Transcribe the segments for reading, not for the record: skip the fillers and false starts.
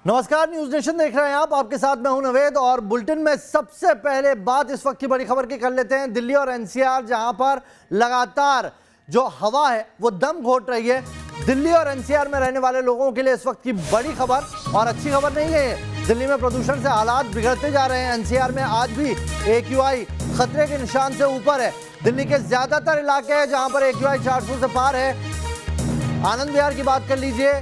नमस्कार, news nation देख रहे हैं आप। आपके साथ मैं हूं नवेद और बुलेटिन में सबसे पहले बात इस वक्त की बड़ी खबर की कर लेते हैं। दिल्ली और एनसीआर जहां पर लगातार जो हवा है वो दम घोट रही है। दिल्ली और एनसीआर में रहने वाले लोगों के लिए इस वक्त की बड़ी खबर और अच्छी खबर नहीं है। दिल्ली में प्रदूषण से हालात बिगड़ते जा रहे हैं। एनसीआर में आज भी AQI खतरे के निशान से ऊपर है। दिल्ली के ज्यादातर इलाके हैं जहां पर AQI 400 से पार है। आनंद विहार की बात कर लीजिए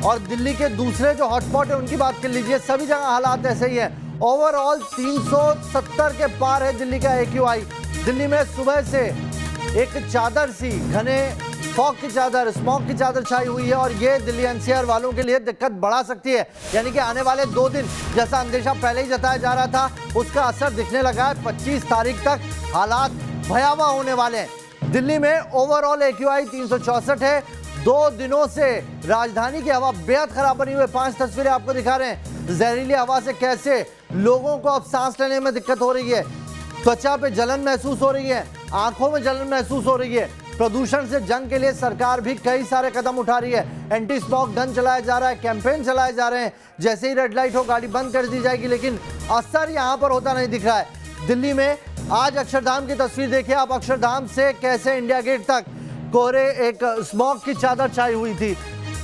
और दिल्ली के दूसरे जो हॉटस्पॉट है उनकी बात कर लीजिए, सभी जगह हालात ऐसे ही है। ओवरऑल 370 के पार है दिल्ली का AQI। दिल्ली में सुबह से एक चादर सी घने फॉग की चादर, स्मॉग की चादर छाई हुई है और ये दिल्ली एनसीआर वालों के लिए दिक्कत बढ़ा सकती है। यानी कि आने वाले 2 दिन जैसा अंदेशा पहले ही जताया जा रहा था उसका असर दिखने लगा है। 25 तारीख तक हालात भयावह होने वाले हैं। दिल्ली में ओवरऑल AQI 364 है। 2 दिनों से राजधानी की हवा बेहद खराब बनी हुई है। 5 तस्वीरें आपको दिखा रहे हैं। जहरीली हवा से कैसे लोगों को अब सांस लेने में दिक्कत हो रही है, त्वचा पे जलन महसूस हो रही है, आंखों में जलन महसूस हो रही है। प्रदूषण से जंग के लिए सरकार भी कई सारे कदम उठा रही है। एंटी स्मॉग गन चलाया जा रहा है, कैंपेन चलाए जा रहे हैं। जैसे ही रेड लाइट हो गाड़ी बंद कर दी जाएगी, लेकिन असर यहां पर होता नहीं दिख रहा है। दिल्ली में आज अक्षरधाम की तस्वीर देखिए आप। अक्षरधाम से कैसे इंडिया गेट तक कोहरे एक स्मॉग की चादर छाई हुई थी।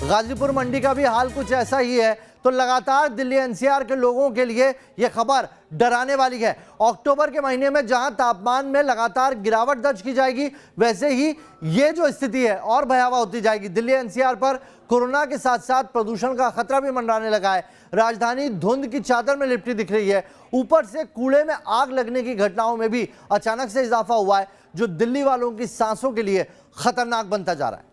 गाजीपुर मंडी का भी हाल कुछ ऐसा ही है। तो लगातार दिल्ली एनसीआर के लोगों के लिए यह खबर डराने वाली है। अक्टूबर के महीने में जहां तापमान में लगातार गिरावट दर्ज की जाएगी, वैसे ही ये जो स्थिति है और भयावह होती जाएगी। दिल्ली एनसीआर पर कोरोना के साथ साथ प्रदूषण का खतरा भी मंडराने लगा है। राजधानी धुंध की चादर में लिपटी दिख रही है। ऊपर से कूड़े में आग लगने की घटनाओं में भी अचानक से इजाफा हुआ है, जो दिल्ली वालों की सांसों के लिए खतरनाक बनता जा रहा है।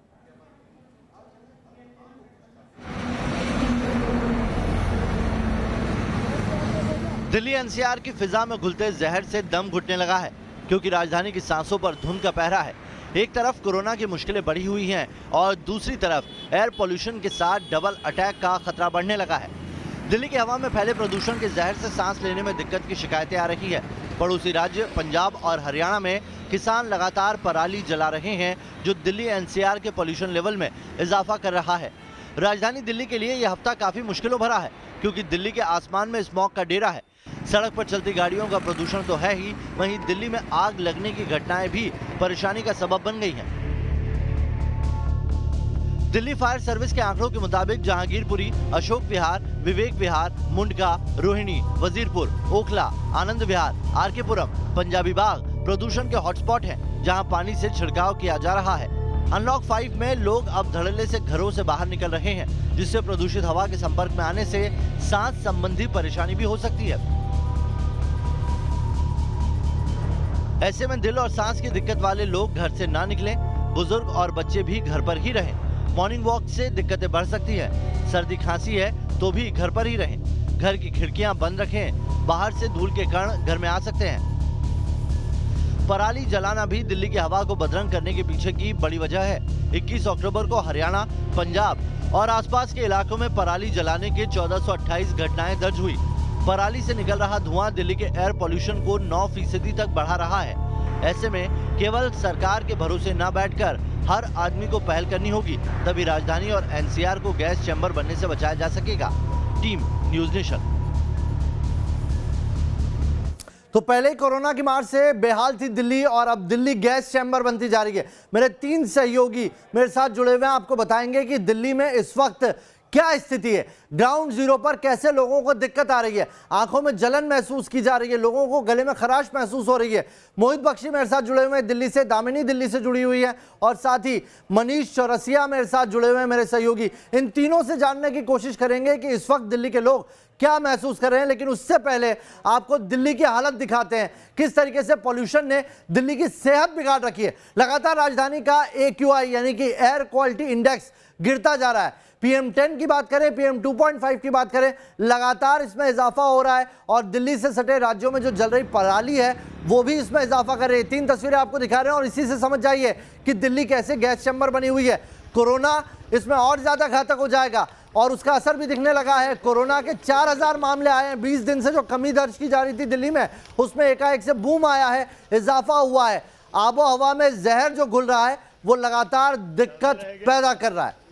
दिल्ली एनसीआर की फिजा में घुलते जहर से दम घुटने लगा है, क्योंकि राजधानी की सांसों पर धुंध का पहरा है। एक तरफ कोरोना की मुश्किलें बढ़ी हुई हैं और दूसरी तरफ एयर पोल्यूशन के साथ डबल अटैक का खतरा बढ़ने लगा है। दिल्ली की हवा में फैले प्रदूषण के जहर से सांस लेने में दिक्कत की शिकायतें आ रही है। पड़ोसी राज्य पंजाब और हरियाणा में किसान लगातार पराली जला रहे हैं, जो दिल्ली एनसीआर के पोल्यूशन लेवल में इजाफा कर रहा है। राजधानी दिल्ली के लिए यह हफ्ता काफी मुश्किलों भरा है, क्योंकि दिल्ली के आसमान में स्मॉग का डेरा है। सड़क पर चलती गाड़ियों का प्रदूषण तो है ही, वहीं दिल्ली में आग लगने की घटनाएं भी परेशानी का सबब बन गई हैं। दिल्ली फायर सर्विस के आंकड़ों के मुताबिक जहांगीरपुरी, अशोक विहार, विवेक विहार, मुंडका, रोहिणी, वजीरपुर, ओखला, आनंद विहार, आरके पुरम, पंजाबी बाग प्रदूषण के हॉटस्पॉट हैं, जहां पानी से छिड़काव किया जा रहा है। अनलॉक 5 में लोग अब धड़ल्ले से घरों से बाहर निकल रहे हैं, जिससे प्रदूषित हवा के संपर्क में आने से सांस संबंधी परेशानी भी हो सकती है। ऐसे में दिल और सांस की दिक्कत वाले लोग घर से ना निकलें, बुजुर्ग और बच्चे भी घर पर ही रहें। मॉर्निंग वॉक से दिक्कतें बढ़ सकती है। सर्दी खांसी है तो भी घर पर ही रहें। घर की खिड़कियां बंद रखें, बाहर से धूल के कण घर में आ सकते हैं। पराली जलाना भी दिल्ली की हवा को बदरंग करने के पीछे की बड़ी वजह है। 21 अक्टूबर को हरियाणा, पंजाब और आसपास के इलाकों में पराली जलाने के 1428 घटनाएं दर्ज हुई। पराली से निकल रहा धुआं दिल्ली के एयर पोल्यूशन को 9% तक बढ़ा रहा है। ऐसे में केवल सरकार के भरोसे न बैठकर हर आदमी को पहल करनी होगी, तभी राजधानी और एनसीआर को गैस चैम्बर बनने से बचाया जा सकेगा। Team news nation. तो पहले ही कोरोना की मार से बेहाल थी दिल्ली और अब दिल्ली गैस चैम्बर बनती जा रही है। मेरे 3 सहयोगी मेरे साथ जुड़े हुए हैं, आपको बताएंगे कि दिल्ली में इस वक्त क्या स्थिति है, ग्राउंड जीरो पर कैसे लोगों को दिक्कत आ रही है, आंखों में जलन महसूस की जा रही है, लोगों को गले में खराश महसूस हो रही है। मोहित बख्शी मेरे साथ जुड़े हुए हैं दिल्ली से, दामिनी दिल्ली से जुड़ी हुई है और साथ ही मनीष चौरसिया मेरे साथ जुड़े हुए हैं मेरे सहयोगी। इन तीनों से जानने की कोशिश करेंगे कि इस वक्त दिल्ली के लोग क्या महसूस कर रहे हैं। लेकिन उससे पहले आपको दिल्ली की हालत दिखाते हैं, किस तरीके से पॉल्यूशन ने दिल्ली की सेहत बिगाड़ रखी है। लगातार राजधानी का AQI यानी कि एयर क्वालिटी इंडेक्स गिरता जा रहा है। PM10 की बात करें, PM2.5 की बात करें, लगातार इसमें इजाफा हो रहा है और दिल्ली से सटे राज्यों में जो जल रही पराली है वो भी इसमें इजाफा कर रही है। 3 तस्वीरें आपको दिखा रहे हैं और इसी से समझ जाइए कि दिल्ली कैसे गैस चैम्बर बनी हुई है। कोरोना इसमें और ज्यादा घातक हो जाएगा और उसका असर भी दिखने लगा है। कोरोना के 4000 मामले आए हैं। 20 दिन से जो कमी दर्ज की जा रही थी दिल्ली में, उसमें एकाएक से बूम आया है, इजाफा हुआ है। आबो हवा में जहर जो घुल रहा है वो लगातार दिक्कत पैदा कर रहा है।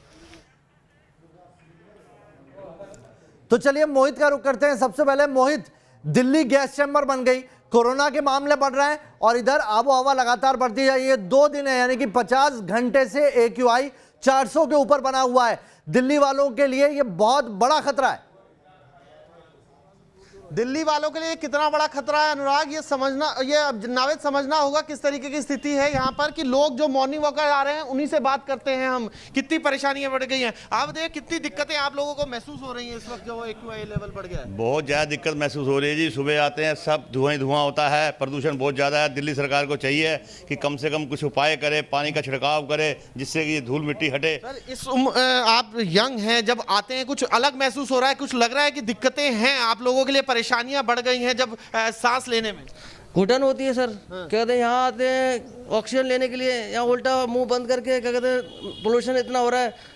तो चलिए मोहित का रुख करते हैं। सबसे पहले मोहित, दिल्ली गैस चैम्बर बन गई, कोरोना के मामले बढ़ रहे हैं और इधर आबो हवा लगातार बढ़ती है। ये 2 दिन है, यानी कि 50 घंटे से AQI 400 के ऊपर बना हुआ है। दिल्ली वालों के लिए ये बहुत बड़ा खतरा है। दिल्ली वालों के लिए कितना बड़ा खतरा है अनुराग, ये समझना, ये नावेद समझना होगा किस तरीके की स्थिति है यहाँ पर कि लोग जो मॉर्निंग वॉकर आ रहे हैं उन्हीं से बात करते हैं हम, कितनी परेशानियां बढ़ गई हैं। आप देखिए कितनी दिक्कतें आप लोगों को महसूस हो रही हैं इस वक्त जो AQI लेवल बढ़ गया है। बहुत ज़्यादा दिक्कत महसूस हो रही है जी। सुबह आते हैं सब धुआं ही धुआं होता है, प्रदूषण बहुत ज़्यादा है। दिल्ली सरकार को चाहिए कि कम से कम कुछ उपाय करे, पानी का छिड़काव करे जिससे कि धूल मिट्टी हटे। सर आप यंग हैं, जब आते हैं कुछ अलग महसूस हो रहा है, कुछ लग रहा है कि दिक्कतें हैं आप लोगों के लिए, परेशानियां बढ़ गई हैं जब सांस लेने में? घुटन होती है सर। कहते हैं यहाँ आते हैं ऑक्सीजन लेने के लिए, यहाँ उल्टा मुंह बंद करके क्या कहते हैं, पोल्यूशन इतना हो रहा है,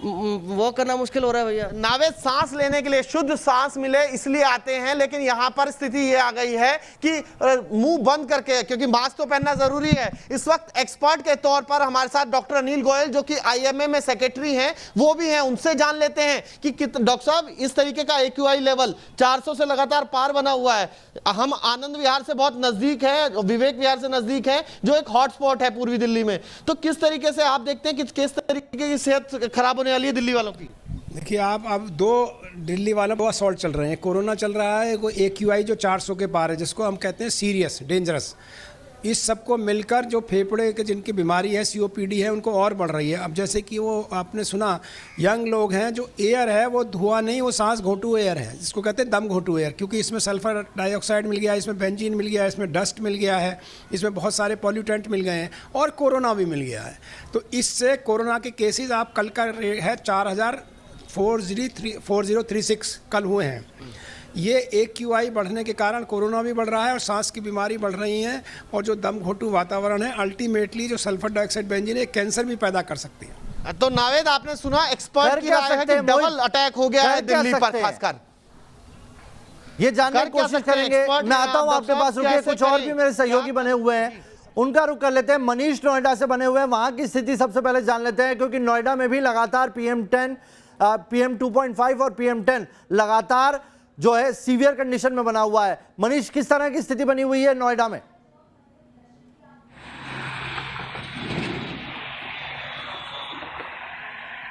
वॉक करना मुश्किल हो रहा है भैया। नावेद सांस लेने के लिए, शुद्ध सांस मिले इसलिए आते हैं, लेकिन यहाँ पर स्थिति ये आ गई है कि मुंह बंद करके, क्योंकि मास्क तो पहनना जरूरी है। इस वक्त एक्सपर्ट के तौर पर हमारे साथ डॉक्टर अनिल गोयल जो कि IMA में सेक्रेटरी हैं, वो भी हैं, उनसे जान लेते हैं कि डॉक्टर साहब इस तरीके का AQI लेवल 400 से लगातार पार बना हुआ है। हम आनंद विहार से बहुत नजदीक है, विवेक विहार से नजदीक है, जो एक हॉटस्पॉट है पूर्वी दिल्ली में। तो किस तरीके से आप देखते हैं कि किस तरीके की सेहत खराब होने वाली है दिल्ली वालों की? देखिए आप, अब 2 दिल्ली वालों को असॉल्ट चल रहे हैं, कोरोना चल रहा है, वो AQI जो 400 के पार है, जिसको हम कहते हैं सीरियस, डेंजरस। इस सबको मिलकर जो फेफड़े के जिनकी बीमारी है, COPD है, उनको और बढ़ रही है। अब जैसे कि वो आपने सुना, यंग लोग हैं, जो एयर है वो धुआं नहीं, वो सांस घोटू एयर है, जिसको कहते हैं दम घोटू एयर, क्योंकि इसमें सल्फर डाइऑक्साइड मिल गया है, इसमें बेंजीन मिल गया है, इसमें डस्ट मिल गया है, इसमें बहुत सारे पॉल्यूटेंट मिल गए हैं और कोरोना भी मिल गया है। तो इससे कोरोना के केसेस, आप कल का है 4036 कल हुए हैं। ये AQI बढ़ने के कारण कोरोना भी बढ़ रहा है और सांस की बीमारी बढ़ रही है, और जो दम घोटू वातावरण है, अल्टीमेटली जो सल्फर डाइऑक्साइड बेंजीन है, कैंसर भी पैदा कर सकती है। तो नावेद आपने सुना, एक्सपर्ट की राय है कि डबल अटैक हो गया है दिल्ली पर खासकर। ये जानने की कोशिश करेंगे। मैं आता हूं आपके पास, रुकिए, कुछ और भी मेरे सहयोगी बने हुए हैं, उनका रुख कर लेते हैं। मनीष नोएडा से बने हुए हैं, वहां की स्थिति सबसे पहले जान लेते हैं, क्योंकि नोएडा में भी लगातार PM10, PM2.5 और PM10 लगातार जो है सीवियर कंडीशन में बना हुआ है। मनीष, किस तरह की स्थिति बनी हुई है नोएडा में?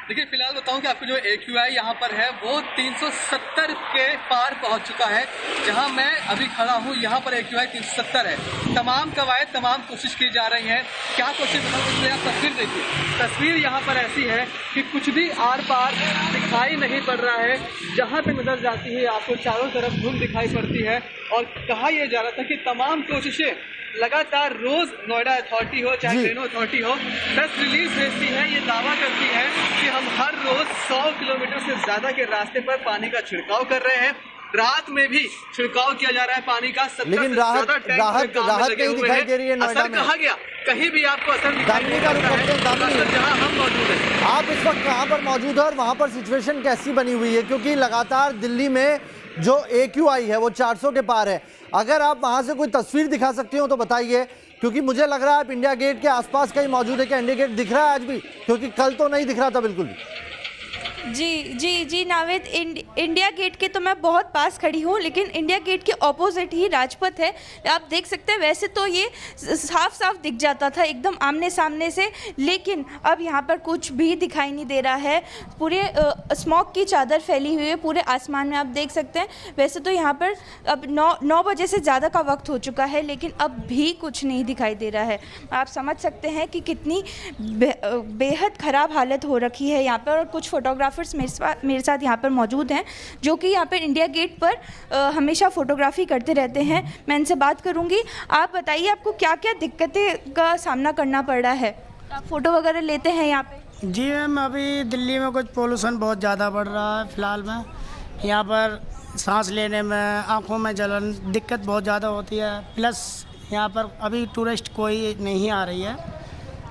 देखिए, फिलहाल बताऊं कि आपको जो AQI यहाँ पर है वो 370 के पार पहुंच चुका है। जहां मैं अभी खड़ा हूं यहाँ पर AQI 370 है। तमाम कवायद, तमाम कोशिश की जा रही है। क्या कोशिश बताऊं, आप तस्वीर देखिए। तस्वीर यहाँ पर ऐसी है कि कुछ भी आर पार दिखाई नहीं पड़ रहा है। जहाँ पे नजर जाती है आपको चारों तरफ धुंध दिखाई पड़ती है। और कहा यह जा रहा था कि तमाम कोशिशें लगातार रोज नोएडा अथॉरिटी हो चाहे ट्रेनो अथॉरिटी हो प्रेस रिलीज भेजती है, ये दावा करती है कि हम हर रोज 100 किलोमीटर से ज्यादा के रास्ते पर पानी का छिड़काव कर रहे हैं। रात में भी छिड़काव किया जा रहा है पानी का। लेकिन राहत नहीं दिखाई दे रही है नोएडा में। कहा गया कहीं भी आपको असर दिखाई नहीं देता है जहां हम मौजूद हैं। आप इस वक्त कहां पर मौजूद है और वहां पर सिचुएशन कैसी बनी हुई है? क्योंकि लगातार दिल्ली में जो AQI है वो 400 के पार है। अगर आप वहां से कोई तस्वीर दिखा सकती हो तो बताइए, क्योंकि मुझे लग रहा है आप इंडिया गेट के आसपास कहीं मौजूद है। क्या इंडिया गेट दिख रहा है आज भी? क्योंकि कल तो नहीं दिख रहा था बिल्कुल भी। जी नावेद, इंडिया गेट के तो मैं बहुत पास खड़ी हूँ, लेकिन इंडिया गेट के ऑपोजिट ही राजपथ है। आप देख सकते हैं, वैसे तो ये साफ साफ दिख जाता था एकदम आमने सामने से, लेकिन अब यहाँ पर कुछ भी दिखाई नहीं दे रहा है। पूरे स्मॉग की चादर फैली हुई है पूरे आसमान में, आप देख सकते हैं। वैसे तो यहाँ पर अब 9 बजे से ज़्यादा का वक्त हो चुका है, लेकिन अब भी कुछ नहीं दिखाई दे रहा है। आप समझ सकते हैं कि कितनी बेहद ख़राब हालत हो रखी है यहाँ पर। और कुछ फोटोग्राफर्स मेरे साथ यहाँ पर मौजूद हैं जो कि यहाँ पर इंडिया गेट पर हमेशा फ़ोटोग्राफी करते रहते हैं। मैं इनसे बात करूँगी। आप बताइए, आपको क्या क्या दिक्कतें का सामना करना पड़ रहा है? आप फ़ोटो वगैरह लेते हैं यहाँ पे? जी मैम, अभी दिल्ली में कुछ पोल्यूशन बहुत ज़्यादा बढ़ रहा है फ़िलहाल में। यहाँ पर सांस लेने में, आँखों में जलन, दिक्कत बहुत ज़्यादा होती है। प्लस यहाँ पर अभी टूरिस्ट कोई नहीं आ रही है,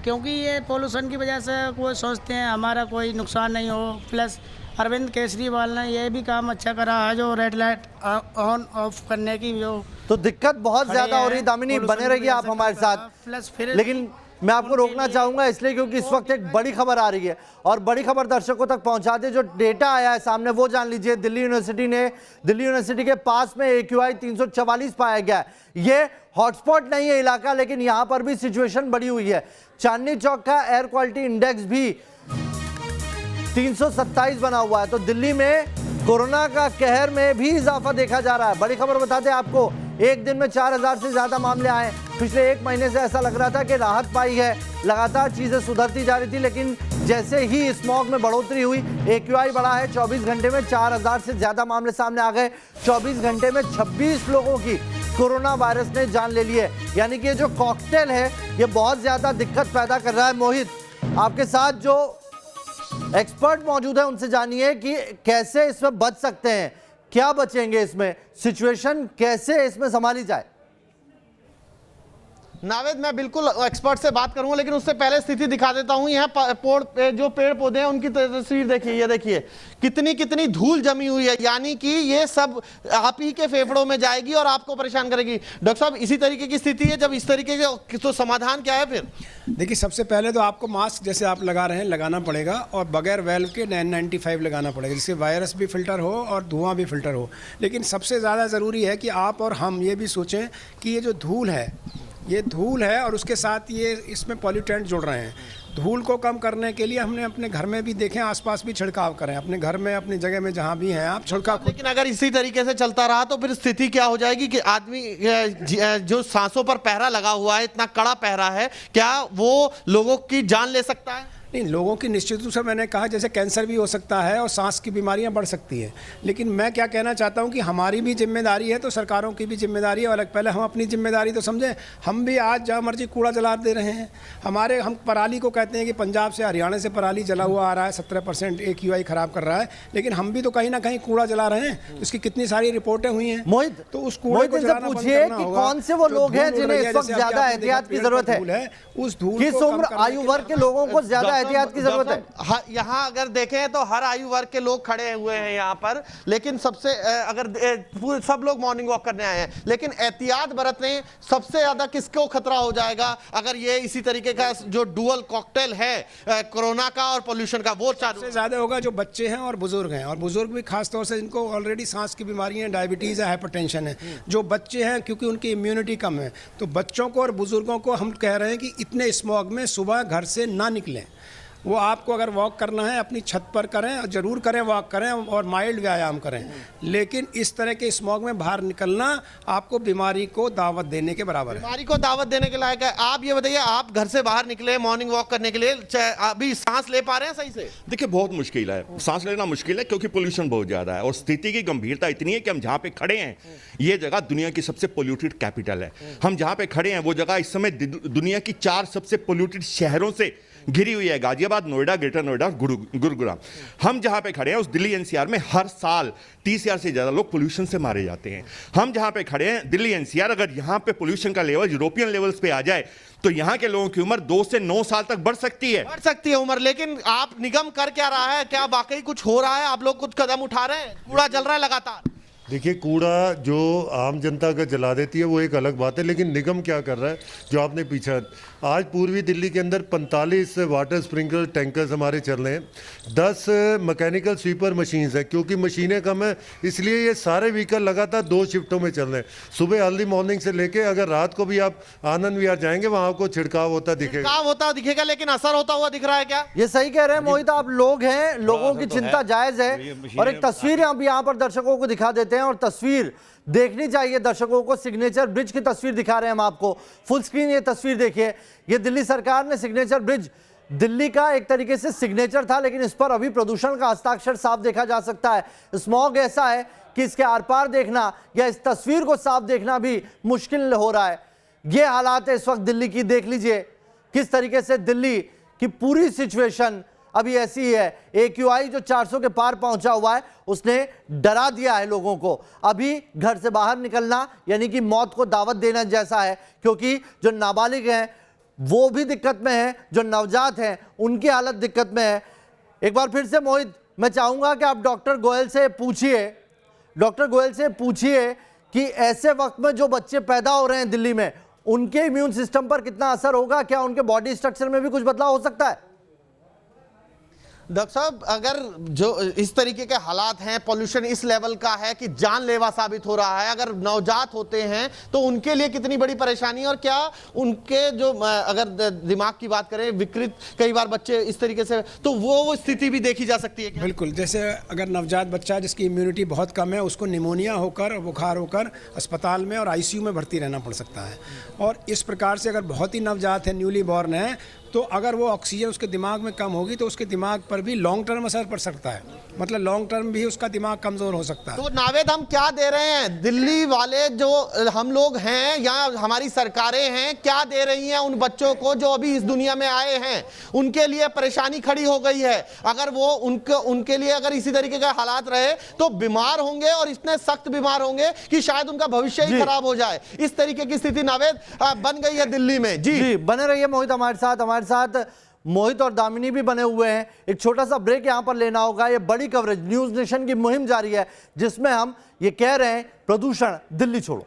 क्योंकि ये पोल्यूशन की वजह से वो सोचते हैं हमारा कोई नुकसान नहीं हो। प्लस अरविंद केजरीवाल ने ये भी काम अच्छा करा है, जो रेड लाइट ऑन ऑफ करने की जो तो दिक्कत बहुत ज़्यादा हो रही है। दामिनी, बने रहिए आप हमारे साथ। प्लस फिर लेकिन मैं आपको रोकना चाहूंगा इसलिए क्योंकि इस वक्त एक बड़ी खबर आ रही है और बड़ी खबर दर्शकों तक पहुंचा दे। जो डेटा आया है सामने वो जान लीजिए। दिल्ली यूनिवर्सिटी के पास में AQI 344 पाया गया है। ये हॉटस्पॉट नहीं है इलाका, लेकिन यहां पर भी सिचुएशन बड़ी हुई है। चांदनी चौक का एयर क्वालिटी इंडेक्स भी 327 बना हुआ है। तो दिल्ली में कोरोना का कहर में भी इजाफा देखा जा रहा है। बड़ी खबर बताते हैं आपको, एक दिन में 4000 से ज्यादा मामले आए। पिछले एक महीने से ऐसा लग रहा था कि राहत पाई है, लगातार चीजें सुधरती जा रही थी, लेकिन जैसे ही स्मॉग में बढ़ोतरी हुई AQI बढ़ा है। 24 घंटे में 4000 से ज्यादा मामले सामने आ गए। 24 घंटे में 26 लोगों की कोरोना वायरस ने जान ले ली है। यानी कि ये जो कॉकटेल है ये बहुत ज्यादा दिक्कत पैदा कर रहा है। मोहित, आपके साथ जो एक्सपर्ट मौजूद है उनसे जानिए कि कैसे इसमें बच सकते हैं, क्या बचेंगे इसमें, सिचुएशन कैसे इसमें संभाली जाए। नावेद, मैं बिल्कुल एक्सपर्ट से बात करूंगा, लेकिन उससे पहले स्थिति दिखा देता हूं। यहाँ जो पेड़ पौधे हैं उनकी तस्वीर देखिए, ये देखिए कितनी धूल जमी हुई है। यानी कि ये सब आप ही के फेफड़ों में जाएगी और आपको परेशान करेगी। डॉक्टर साहब, इसी तरीके की स्थिति है, जब इस तरीके के तो समाधान क्या है फिर? देखिए, सबसे पहले तो आपको मास्क जैसे आप लगा रहे हैं लगाना पड़ेगा और बगैर वेल्व के N95 लगाना पड़ेगा, जिससे वायरस भी फिल्टर हो और धुआं भी फिल्टर हो। लेकिन सबसे ज़्यादा ज़रूरी है कि आप और हम ये भी सोचें कि ये जो धूल है, ये धूल है और उसके साथ ये इसमें पॉल्यूटेंट जुड़ रहे हैं। धूल को कम करने के लिए हमने अपने घर में भी देखें, आसपास भी छिड़काव करें। अपने घर में, अपनी जगह में जहाँ भी हैं आप छिड़काव। लेकिन अगर इसी तरीके से चलता रहा तो फिर स्थिति क्या हो जाएगी कि आदमी जो सांसों पर पहरा लगा हुआ है, इतना कड़ा पहरा है, क्या वो लोगों की जान ले सकता है? नहीं, लोगों की निश्चित रूप से मैंने कहा जैसे कैंसर भी हो सकता है और सांस की बीमारियां बढ़ सकती हैं। लेकिन मैं क्या कहना चाहता हूं कि हमारी भी जिम्मेदारी है, तो सरकारों की भी जिम्मेदारी है। और पहले हम अपनी जिम्मेदारी तो समझें। हम भी आज जहाँ मर्जी कूड़ा जला दे रहे हैं। हम पराली को कहते हैं कि पंजाब से हरियाणा से पराली जला हुआ आ रहा है, 17% AQI खराब कर रहा है, लेकिन हम भी तो कहीं ना कहीं कूड़ा जला रहे हैं। उसकी कितनी सारी रिपोर्टें हुई हैं। मोहित, तो उस कूड़े को जलाना बंद पूछिए करना कि होगा। कौन से वो लोग हैं जिन्हें इस वक्त ज्यादा एहतियात की जरूरत है? उस धूल किस उम्र आयु वर्ग के लोगों को ज्यादा एहतियात की जरूरत है? यहाँ अगर देखें तो हर आयु वर्ग के लोग खड़े हुए हैं यहाँ पर, लेकिन सबसे अगर सब लोग मॉर्निंग वॉक करने आए हैं, लेकिन एहतियात बरतें। सबसे ज्यादा किसको खतरा हो जाएगा अगर ये इसी तरीके का जो डुअल कॉकटेल है कोरोना का और पोल्यूशन का, वो सबसे ज्यादा होगा जो बच्चे हैं और बुजुर्ग हैं। और बुजुर्ग भी खास तौर से जिनको ऑलरेडी सांस की बीमारियां, डायबिटीज़ है, हाइपरटेंशन है। जो बच्चे हैं क्योंकि उनकी इम्यूनिटी कम है, तो बच्चों को और बुजुर्गों को हम कह रहे हैं कि इतने स्मॉग में सुबह घर से ना निकलें। वो आपको अगर वॉक करना है अपनी छत पर करें, और ज़रूर करें, वॉक करें और माइल्ड व्यायाम करें। लेकिन इस तरह के स्मॉग में बाहर निकलना आपको बीमारी को दावत देने के बराबर है। बीमारी को दावत देने के लायक है। आप ये बताइए, आप घर से बाहर निकले मॉर्निंग वॉक करने के लिए, अभी सांस ले पा रहे हैं सही से? देखिए, बहुत मुश्किल है, सांस लेना मुश्किल है, क्योंकि पोल्यूशन बहुत ज़्यादा है और स्थिति की गंभीरता इतनी है कि हम जहाँ पे खड़े हैं, ये जगह दुनिया की सबसे पोल्यूटेड कैपिटल है। हम जहाँ पे खड़े हैं वो जगह इस समय दुनिया की 4 सबसे पोल्यूटेड शहरों से घिरी हुई है, गाजियाबाद, नोएडा, ग्रेटर नोएडा, गुरुग्राम। हम जहां पे खड़े हैं उस दिल्ली NCR में हर साल 30,000 से ज्यादा लोग पोल्यूशन से मारे जाते हैं। हम जहां पे खड़े हैं दिल्ली NCR, अगर यहां पे पोल्यूशन का लेवल यूरोपियन लेवल्स पे आ जाए तो यहां के लोगों की उम्र 2 से 9 साल तक बढ़ सकती है उम्र। लेकिन आप निगम कर क्या रहा है? क्या वाकई कुछ हो रहा है? आप लोग कुछ कदम उठा रहे हैं? कूड़ा जल रहा है लगातार। देखिए, कूड़ा जो आम जनता का जला देती है वो एक अलग बात है, लेकिन निगम क्या कर रहा है जो आपने पीछा, आज पूर्वी दिल्ली के अंदर 45 वाटर स्प्रिंकलर टैंकर्स हमारे चल रहे हैं, 10 मैकेनिकल स्वीपर मशीन्स हैं। क्योंकि मशीनें कम है इसलिए ये सारे व्हीकल लगातार 2 शिफ्टों में चल रहे हैं। सुबह अर्ली मॉर्निंग से लेके अगर रात को भी आप आनंद विहार जाएंगे वहाँ आपको छिड़काव होता दिखेगा। लेकिन असर होता हुआ दिख रहा है क्या? ये सही कह रहे हैं मोहित, आप लोग हैं, लोगों की चिंता जायज है। और एक तस्वीर हम यहाँ पर दर्शकों को दिखा देते हैं, और तस्वीर देखनी चाहिए दर्शकों को। सिग्नेचर ब्रिज की तस्वीर दिखा रहे हैं हम आपको, फुल स्क्रीन ये तस्वीर देखिए। ये दिल्ली सरकार ने सिग्नेचर ब्रिज, दिल्ली का एक तरीके से सिग्नेचर था, लेकिन इस पर अभी प्रदूषण का हस्ताक्षर साफ देखा जा सकता है। स्मॉग ऐसा है कि इसके आर पार देखना या इस तस्वीर को साफ देखना भी मुश्किल हो रहा है। ये हालात है इस वक्त दिल्ली की। देख लीजिए किस तरीके से दिल्ली की पूरी सिचुएशन अभी ऐसी है। AQI जो 400 के पार पहुंचा हुआ है उसने डरा दिया है लोगों को। अभी घर से बाहर निकलना यानी कि मौत को दावत देना जैसा है, क्योंकि जो नाबालिग हैं वो भी दिक्कत में हैं, जो नवजात हैं उनकी हालत दिक्कत में है। एक बार फिर से मोहित, मैं चाहूँगा कि आप डॉक्टर गोयल से पूछिए कि ऐसे वक्त में जो बच्चे पैदा हो रहे हैं दिल्ली में, उनके इम्यून सिस्टम पर कितना असर होगा, क्या उनके बॉडी स्ट्रक्चर में भी कुछ बदलाव हो सकता है? डॉक्टर साहब, अगर जो इस तरीके के हालात हैं, पोल्यूशन इस लेवल का है कि जानलेवा साबित हो रहा है, अगर नवजात होते हैं तो उनके लिए कितनी बड़ी परेशानी, और क्या उनके जो अगर दिमाग की बात करें विकृत कई बार बच्चे इस तरीके से, तो वो स्थिति भी देखी जा सकती है क्या? बिल्कुल, जैसे अगर नवजात बच्चा जिसकी इम्यूनिटी बहुत कम है उसको निमोनिया होकर और बुखार होकर अस्पताल में और आईसीयू में भर्ती रहना पड़ सकता है। और इस प्रकार से अगर बहुत ही नवजात है, न्यूली बॉर्न है, तो अगर वो ऑक्सीजन उसके दिमाग में कम होगी तो उसके दिमाग पर भी लॉन्ग टर्म असर पड़ सकता है, मतलब लॉन्ग टर्म भी उसका दिमाग कमज़ोर हो सकता है। तो नावेद, हम क्या दे रहे हैं? दिल्ली वाले जो हम लोग हैं या हमारी सरकारें हैं, क्या दे रही हैं उन बच्चों को जो अभी इस दुनिया में आए हैं? उनके लिए परेशानी खड़ी हो गई है। अगर वो उनके लिए अगर इसी तरीके के हालात रहे तो बीमार होंगे, और इतने सख्त बीमार होंगे कि शायद उनका भविष्य ही खराब हो जाए। इस तरीके की स्थिति नावेद बन गई है दिल्ली में। जी बने रहिए मोहित हमारे साथ मोहित और दामिनी भी बने हुए हैं। एक छोटा सा ब्रेक यहां पर लेना होगा। ये बड़ी कवरेज न्यूज नेशन की मुहिम जारी है जिसमें हम ये कह रहे हैं प्रदूषण दिल्ली छोड़ो।